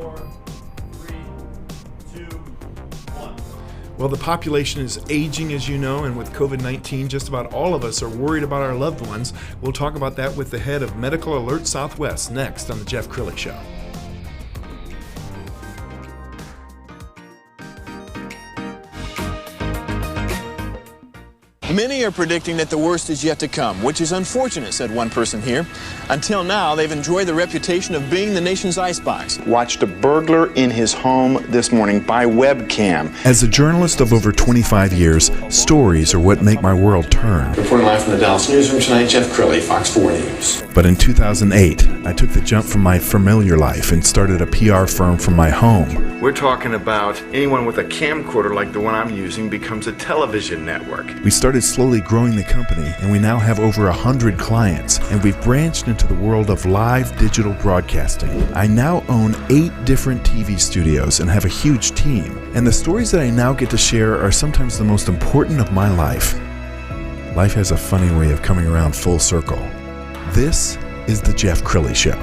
4, 3, 2, 1. Well, the population is aging, as you know, and with COVID-19, just about all of us are worried about our loved ones. We'll talk about that with the head of Medical Alert Southwest next on the Jeff Crilley Show. Many are predicting that the worst is yet to come, which is unfortunate, said one person here. Until now, they've enjoyed the reputation of being the nation's icebox. Watched a burglar in his home this morning by webcam. As a journalist of over 25 years, stories are what make my world turn. Reporting live from the Dallas newsroom tonight, Jeff Crilley, Fox 4 News. But in 2008, I took the jump from my familiar life and started a PR firm from my home. We're talking about anyone with a camcorder like the one I'm using becomes a television network. We started slowly growing the company, and we now have over 100 clients, and we've branched into the world of live digital broadcasting. I now own 8 different TV studios and have a huge team, and the stories that I now get to share are sometimes the most important of my life. Life has a funny way of coming around full circle. This is the Jeff Crilley Show.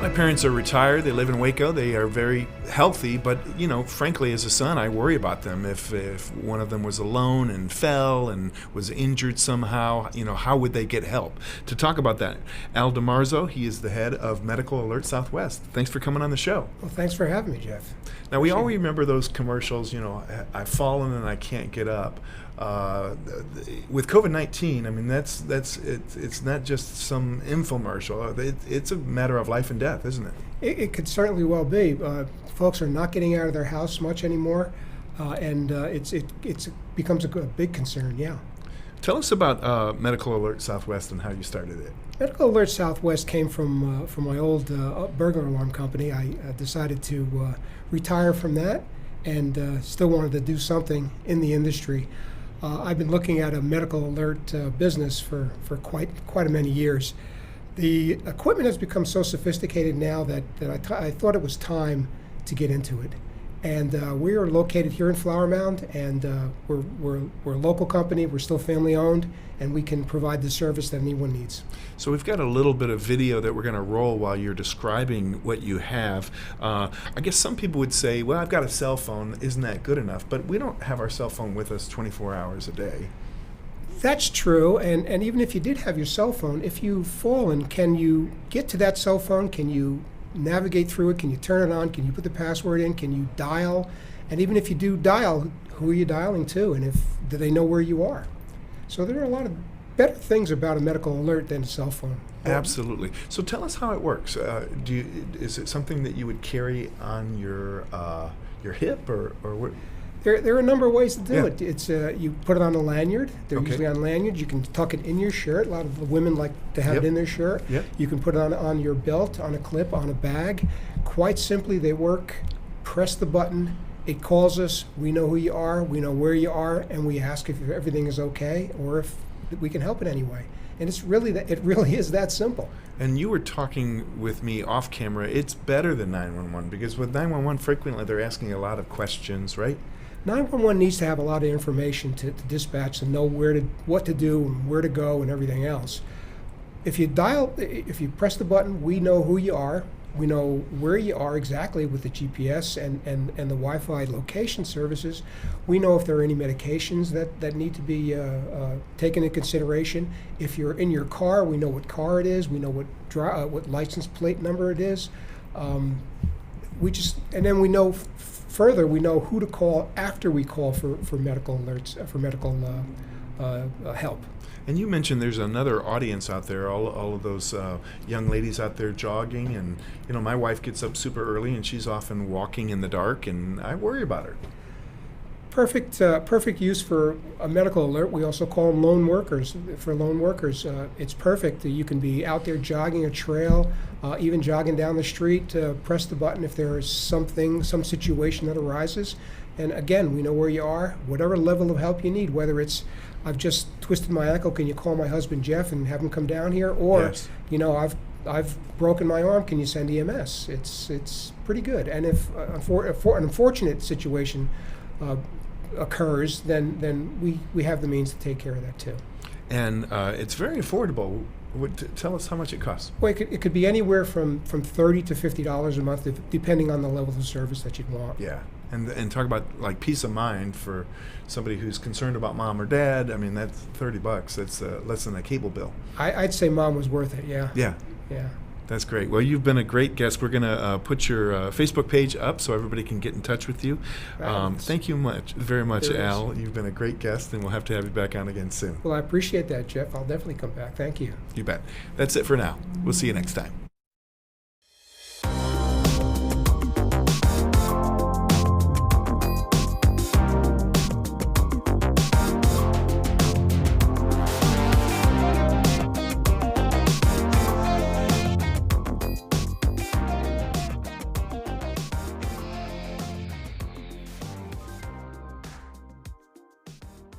My parents are retired. They live in Waco. They are very healthy, but, you know, frankly, as a son, I worry about them. If one of them was alone and fell and was injured somehow, you know, how would they get help? To talk about that, Al DeMarzo, he is the head of Medical Alert Southwest. Thanks for coming on the show. Well, thanks for having me, Jeff. Now, we all remember those commercials, you know, I've fallen and I can't get up. With COVID-19, I mean, it's not just some infomercial. It's a matter of life and death, isn't it? It could certainly well be. Folks are not getting out of their house much anymore, and it becomes a big concern. Yeah. Tell us about Medical Alert Southwest and how you started it. Medical Alert Southwest came from my old burglar alarm company. I decided to retire from that, and still wanted to do something in the industry. I've been looking at a medical alert business for quite many years. The equipment has become so sophisticated now that I thought it was time to get into it. And we are located here in Flower Mound, and we're a local company. We're still family owned, and we can provide the service that anyone needs. So we've got a little bit of video that we're going to roll while you're describing what you have. I guess some people would say, well, I've got a cell phone. Isn't that good enough? But we don't have our cell phone with us 24 hours a day. That's true, and even if you did have your cell phone, if you've fallen, can you get to that cell phone? Can you navigate through it? Can you turn it on? Can you put the password in? Can you dial? And even if you do dial, who are you dialing to? And do they know where you are? So there are a lot of better things about a medical alert than a cell phone. Absolutely. So tell us how it works. Is it something that you would carry on your hip, or what? There are a number of ways to do it. It's you put it on a lanyard. They're usually on lanyards. You can tuck it in your shirt. A lot of the women like to have it in their shirt. Yep. You can put it on your belt, on a clip, on a bag. Quite simply, they work. Press the button. It calls us. We know who you are. We know where you are, and we ask if everything is okay or if we can help in any way. And it really is that simple. And you were talking with me off camera. It's better than 911 because with 911, frequently they're asking a lot of questions, right? 911 needs to have a lot of information to dispatch and know what to do and where to go and everything else. If you press the button, we know who you are. We know where you are exactly with the GPS and the Wi-Fi location services. We know if there are any medications that need to be taken into consideration. If you're in your car, we know what car it is. We know what license plate number it is. And then we know further, we know who to call after we call for medical alerts, for medical help. And you mentioned there's another audience out there, all of those young ladies out there jogging, and you know, my wife gets up super early and she's often walking in the dark, and I worry about her. Perfect use for a medical alert. We also call them lone workers. For lone workers, it's perfect. You can be out there jogging a trail, even jogging down the street. Press the button if there is some situation that arises. And again, we know where you are, whatever level of help you need, whether it's, I've just twisted my ankle, can you call my husband Jeff and have him come down here? Or, yes. You know, I've broken my arm, can you send EMS? It's pretty good. And if an unfortunate situation occurs, then we have the means to take care of that too. and it's very affordable. Tell us how much it costs. Well, it could be anywhere from $30 to $50 a month, depending on the level of service that you'd want. Yeah, and talk about like peace of mind for somebody who's concerned about mom or dad. I mean, that's $30. That's less than a cable bill. I'd say mom was worth it. Yeah. Yeah. Yeah. That's great. Well, you've been a great guest. We're going to put your Facebook page up so everybody can get in touch with you. Thank you very much, Al. You've been a great guest, and we'll have to have you back on again soon. Well, I appreciate that, Jeff. I'll definitely come back. Thank you. You bet. That's it for now. We'll see you next time.